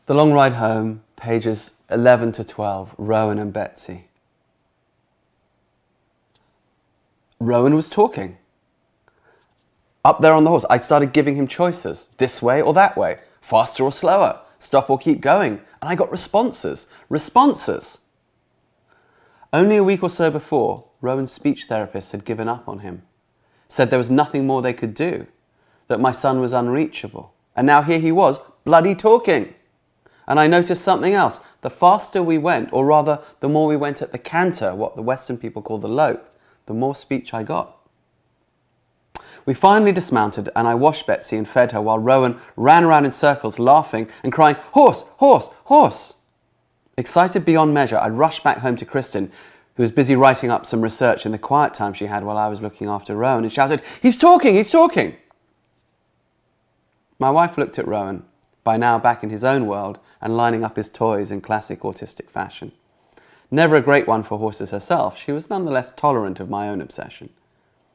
The Long Ride Home, pages 11 to 12, Rowan and Betsy. Rowan was talking. Up there on the horse, I started giving him choices, this way or that way, faster or slower, stop or keep going, and I got responses. Only a week or so before, Rowan's speech therapist had given up on him, said there was nothing more they could do, that my son was unreachable, and now here he was, bloody talking. And I noticed something else. The faster we went, or rather, the more we went at the canter, what the Western people call the lope, the more speech I got. We finally dismounted and I washed Betsy and fed her while Rowan ran around in circles laughing and crying, "Horse, horse, horse!" Excited beyond measure, I rushed back home to Kristen, who was busy writing up some research in the quiet time she had while I was looking after Rowan, and shouted, "He's talking, he's talking!" My wife looked at Rowan, by now back in his own world and lining up his toys in classic autistic fashion. Never a great one for horses herself, she was nonetheless tolerant of my own obsession.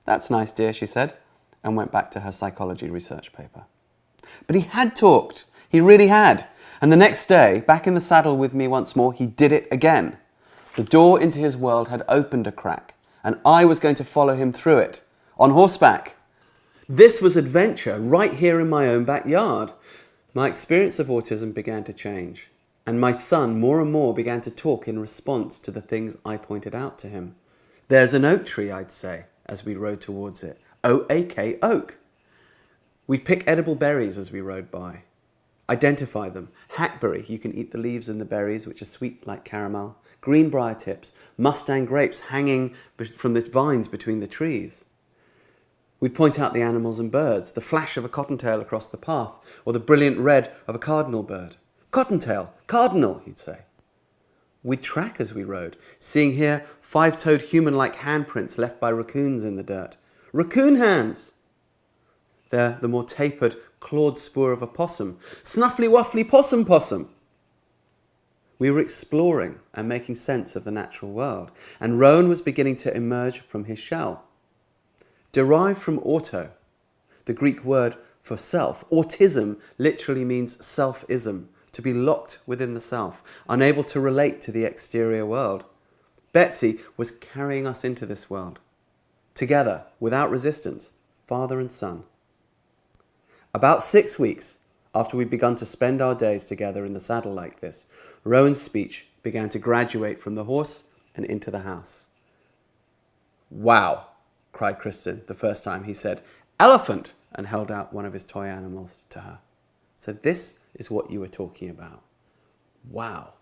"That's nice, dear," she said, and went back to her psychology research paper. But he had talked. He really had. And the next day, back in the saddle with me once more, he did it again. The door into his world had opened a crack, and I was going to follow him through it, on horseback. This was adventure, right here in my own backyard. My experience of autism began to change, and my son more and more began to talk in response to the things I pointed out to him. "There's an oak tree," I'd say, as we rode towards it. O-A-K, oak. We'd pick edible berries as we rode by. Identify them. Hackberry, you can eat the leaves and the berries, which are sweet like caramel. Greenbrier tips, Mustang grapes hanging from the vines between the trees. We'd point out the animals and birds, the flash of a cottontail across the path, or the brilliant red of a cardinal bird. "Cottontail, cardinal," he'd say. We'd track as we rode, seeing here 5-toed human-like handprints left by raccoons in the dirt. "Raccoon hands!" There, the more tapered, clawed spoor of a possum. "Snuffly-wuffly possum-possum!" We were exploring and making sense of the natural world, and Rowan was beginning to emerge from his shell. Derived from auto, the Greek word for self, autism literally means self-ism, to be locked within the self, unable to relate to the exterior world. Betsy was carrying us into this world. Together, without resistance, father and son. About 6 weeks after we'd begun to spend our days together in the saddle like this, Rowan's speech began to graduate from the horse and into the house. "Wow," cried Kristen the first time he said, "Elephant," and held out one of his toy animals to her. "So this is what you were talking about. Wow."